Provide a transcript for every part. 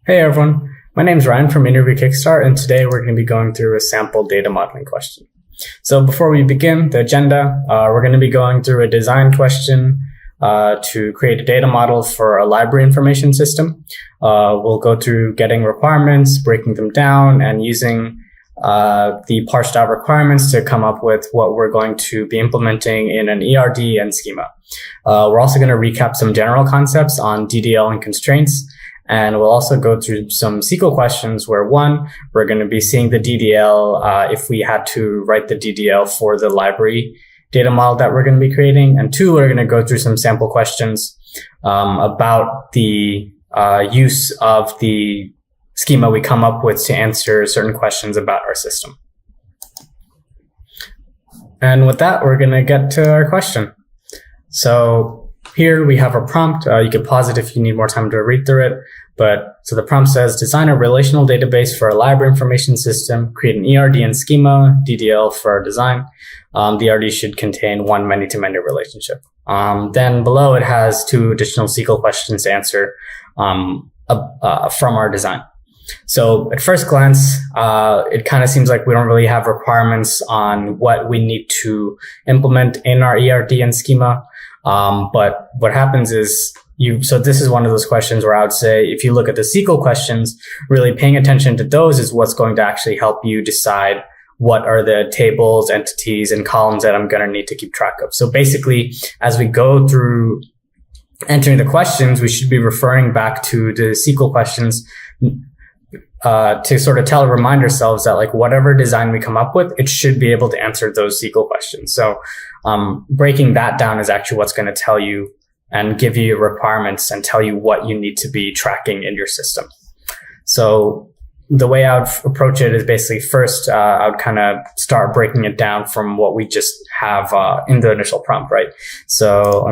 Hey everyone, my name is Ryan from Interview Kickstart, and today we're going to be going through a sample data modeling question. So before we begin the agenda, we're going to be going through a design question to create a data model for a library information system. We'll go through getting requirements, breaking them down, and using the parsed out requirements to come up with what we're going to be implementing in an ERD and schema. We're also going to recap some general concepts on DDL and constraints. And we'll also go through some SQL questions where, one, we're going to be seeing the DDL if we had to write the DDL for the library data model that we're going to be creating. And two, we're going to go through some sample questions about the use of the schema we come up with to answer certain questions about our system. And with that, we're going to get to our question. So here we have a prompt. You can pause it if you need more time to read through it. So the prompt says, design a relational database for a library information system, create an ERD and schema, DDL for our design. The ERD should contain one many-to-many relationship. Then below it has two additional SQL questions to answer from our design. So at first glance, it kind of seems like we don't really have requirements on what we need to implement in our ERD and schema. But what happens is so this is one of those questions where I would say, if you look at the SQL questions, really paying attention to those is what's going to actually help you decide what are the tables, entities, and columns that I'm going to need to keep track of. So basically, as we go through entering the questions, we should be referring back to the SQL questions to sort of remind ourselves that like whatever design we come up with, it should be able to answer those SQL questions. So breaking that down is actually what's going to tell you and give you requirements and tell you what you need to be tracking in your system. So the way I would approach it is basically first, I would kind of start breaking it down from what we just have in the initial prompt, right? So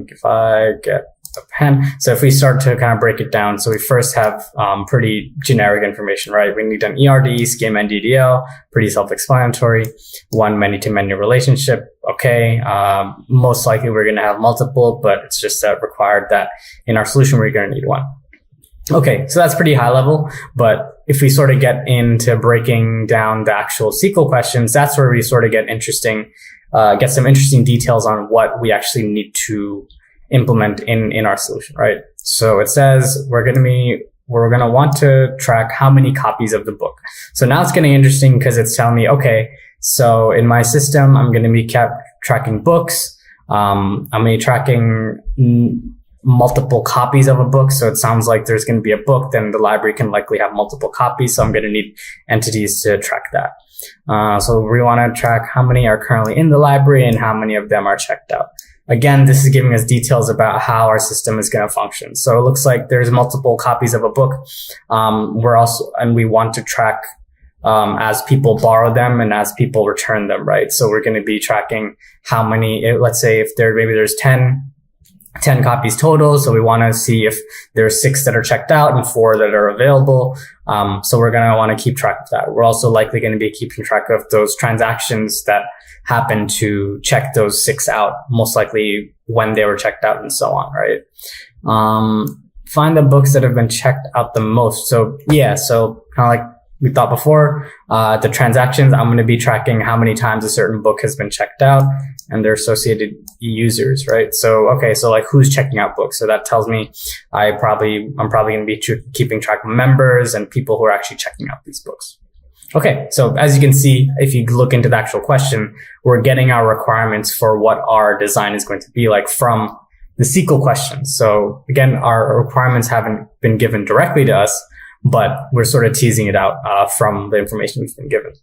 if I get a pen. So if we start to kind of break it down, so we first have pretty generic information, right? We need an ERD, schema, and DDL, pretty self-explanatory. One many-to-many relationship, okay. Most likely we're going to have multiple, but it's just required that in our solution we're going to need one. Okay, so that's pretty high level, but if we sort of get into breaking down the actual SQL questions, that's where we sort of get some interesting details on what we actually need to implement in our solution, right? So it says we're going to want to track how many copies of the book. So now it's getting interesting because it's telling me, okay, so in my system, I'm going to be tracking books. I'm going to be tracking multiple copies of a book. So it sounds like there's going to be a book, then the library can likely have multiple copies. So I'm going to need entities to track that. So we want to track how many are currently in the library and how many of them are checked out. Again, this is giving us details about how our system is going to function. So it looks like there's multiple copies of a book. We want to track as people borrow them and as people return them, right? So we're going to be tracking how many, let's say if there's 10 copies total. So we want to see if there's 6 that are checked out and 4 that are available. So we're going to want to keep track of that. We're also likely going to be keeping track of those transactions that happen to check those 6 out, most likely when they were checked out and so on, right? Find the books that have been checked out the most. So kind of like we thought before, the transactions, I'm going to be tracking how many times a certain book has been checked out and their associated users, right? So, okay, so like who's checking out books? So that tells me I'm probably going to be keeping track of members and people who are actually checking out these books. Okay, so as you can see, if you look into the actual question, we're getting our requirements for what our design is going to be like from the SQL questions. So again, our requirements haven't been given directly to us, but we're sort of teasing it out from the information we've been given.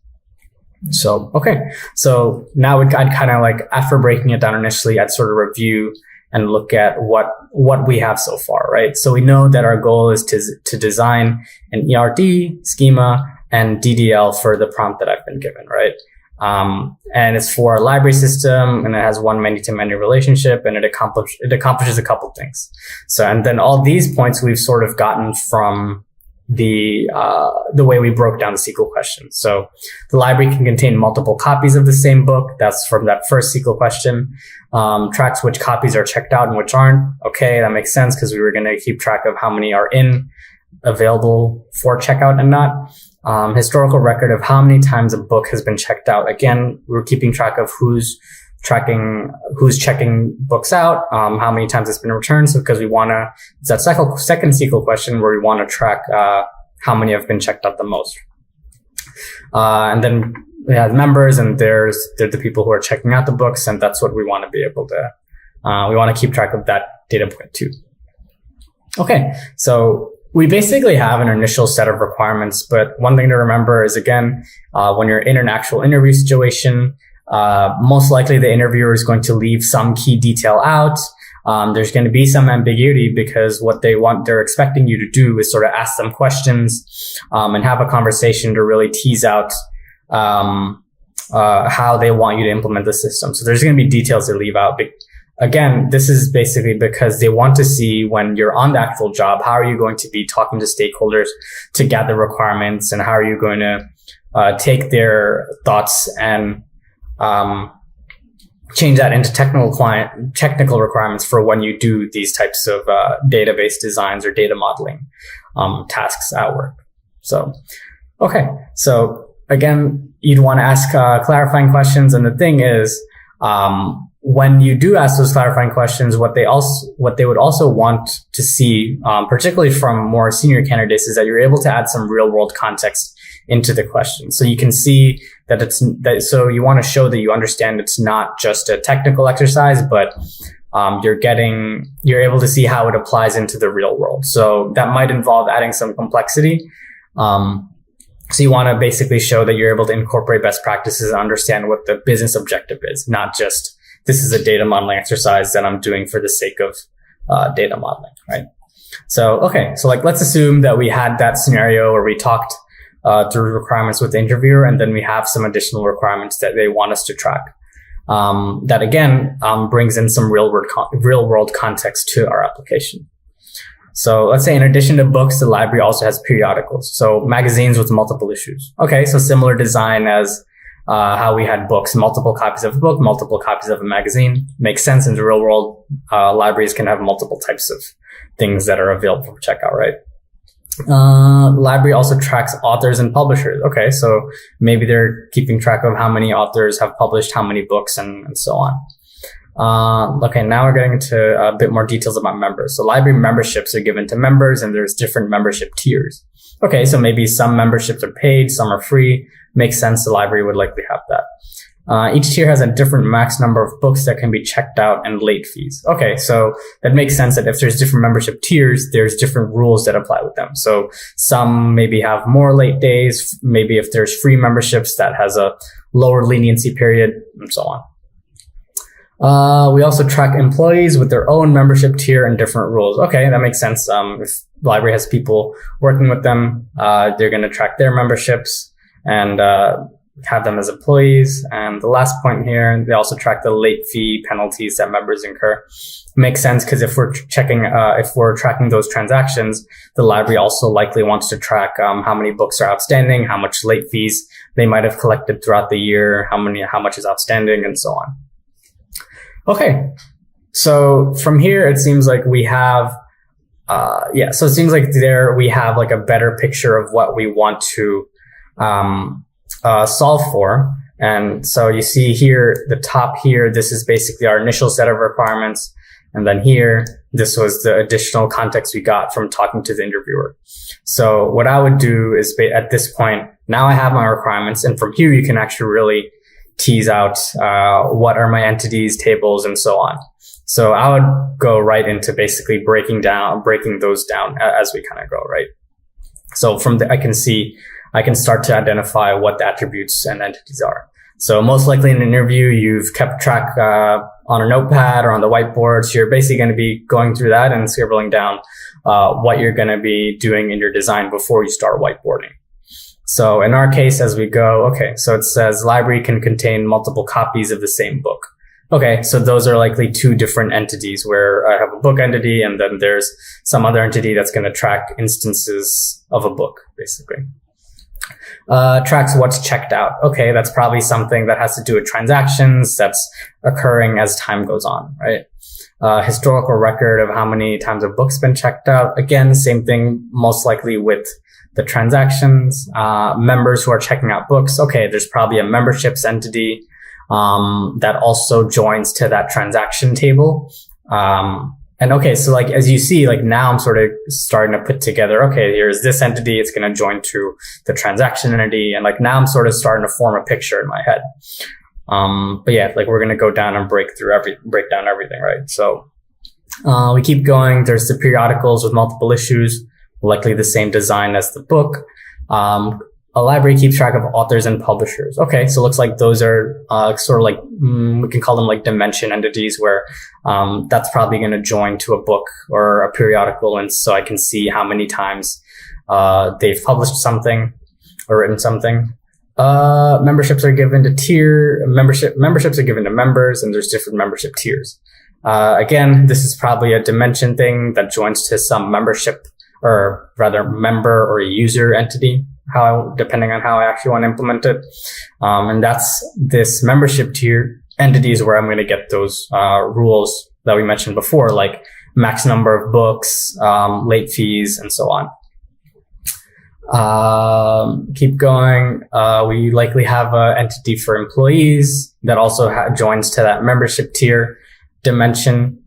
So, okay. So now I'd kind of like, after breaking it down initially, I'd sort of review and look at what we have so far, right? So we know that our goal is to design an ERD, schema, and DDL for the prompt that I've been given, right? And it's for a library system, and it has one many-to-many relationship, and it accomplishes a couple things. So, and then all these points we've sort of gotten from the way we broke down the SQL question. So the library can contain multiple copies of the same book. That's from that first SQL question. Tracks which copies are checked out and which aren't. Okay, that makes sense because we were going to keep track of how many are in available for checkout and not. Historical record of how many times a book has been checked out. Again, we're keeping track of who's checking books out, how many times it's been returned. So because we want to, it's that second SQL question where we want to track how many have been checked out the most. And then we have members, and they're the people who are checking out the books, and that's what we want to be able to, we want to keep track of that data point too. Okay, so we basically have an initial set of requirements, but one thing to remember is, again, when you're in an actual interview situation, most likely the interviewer is going to leave some key detail out. There's going to be some ambiguity because what they're expecting you to do is sort of ask them questions, and have a conversation to really tease out, how they want you to implement the system. So there's going to be details they leave out. Again, this is basically because they want to see when you're on the actual job, how are you going to be talking to stakeholders to gather requirements, and how are you going to take their thoughts and change that into technical requirements for when you do these types of database designs or data modeling tasks at work. So, okay. So again, you'd want to ask clarifying questions, and the thing is, when you do ask those clarifying questions, what they would also want to see, particularly from more senior candidates, is that you're able to add some real world context into the question. So you can see that so you want to show that you understand it's not just a technical exercise, but you're able to see how it applies into the real world. So that might involve adding some complexity. So you want to basically show that you're able to incorporate best practices and understand what the business objective is, not just this is a data modeling exercise that I'm doing for the sake of data modeling, right? So, okay. So let's assume that we had that scenario where we talked through requirements with the interviewer, and then we have some additional requirements that they want us to track. That again, brings in some real world context to our application. So let's say in addition to books, the library also has periodicals. So magazines with multiple issues. Okay. So similar design as how we had books, multiple copies of a book, multiple copies of a magazine. Makes sense. In the real world, libraries can have multiple types of things that are available for checkout, right? Library also tracks authors and publishers. Okay, so maybe they're keeping track of how many authors have published how many books and so on. Okay, now we're getting into a bit more details about members. So library memberships are given to members, and there's different membership tiers. Okay, so maybe some memberships are paid, some are free. Makes sense. The library would likely have that. Each tier has a different max number of books that can be checked out and late fees. Okay, so that makes sense that if there's different membership tiers, there's different rules that apply with them. So some maybe have more late days. Maybe if there's free memberships, that has a lower leniency period, and so on. We also track employees with their own membership tier and different rules. Okay, that makes sense. If the library has people working with them, they're going to track their memberships and have them as employees. And the last point here, they also track the late fee penalties that members incur. Makes sense because if we're tracking those transactions, the library also likely wants to track how many books are outstanding, how much late fees they might have collected throughout the year, how much is outstanding, and so on. Okay, so from here it seems like we have so it seems like there we have like a better picture of what we want to solve for. And so you see here, the top here, this is basically our initial set of requirements. And then here, this was the additional context we got from talking to the interviewer. So what I would do is at this point, now I have my requirements. And from here, you can actually really tease out what are my entities, tables, and so on. So I would go right into basically breaking those down as we kind of go, right? So from I can start to identify what the attributes and entities are. So most likely in an interview, you've kept track on a notepad or on the whiteboard. So you're basically going to be going through that and scribbling down what you're going to be doing in your design before you start whiteboarding. So in our case, as we go, okay, so it says library can contain multiple copies of the same book. Okay, so those are likely two different entities where I have a book entity and then there's some other entity that's going to track instances of a book, basically. Tracks what's checked out. Okay, that's probably something that has to do with transactions that's occurring as time goes on, right? historical record of how many times a book's been checked out. Again, same thing, most likely with the transactions, members who are checking out books. Okay, there's probably a memberships entity that also joins to that transaction table. And okay, so like, as you see, like now I'm sort of starting to put together, okay, here's this entity, it's going to join to the transaction entity. And like now I'm sort of starting to form a picture in my head. But yeah, like we're going to go down and break down everything, right? So, we keep going. There's the periodicals with multiple issues, likely the same design as the book. A library keeps track of authors and publishers. Okay, so it looks like those are sort of like, we can call them like dimension entities where that's probably going to join to a book or a periodical. And so I can see how many times they've published something or written something. Memberships are given to memberships are given to members, and there's different membership tiers. Again, this is probably a dimension thing that joins to some membership, or rather member or user entity, depending on how I actually want to implement it. And that's this membership tier entities where I'm going to get those rules that we mentioned before, like max number of books, late fees, and so on. Keep going. We likely have an entity for employees that also joins to that membership tier dimension.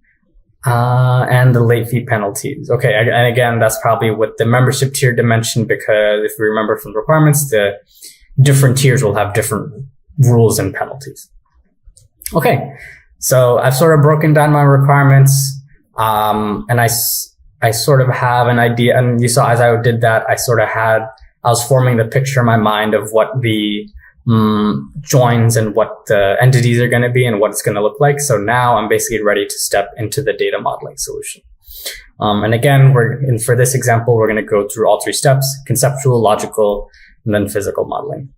And the late fee penalties. Okay, and again, that's probably with the membership tier dimension, because if we remember from the requirements, the different tiers will have different rules and penalties. Okay, so I've sort of broken down my requirements, and I sort of have an idea, and you saw as I did that, I was forming the picture in my mind of what the joins and what the entities are going to be and what it's going to look like. So now I'm basically ready to step into the data modeling solution. And again, for this example, we're going to go through all three steps: conceptual, logical, and then physical modeling.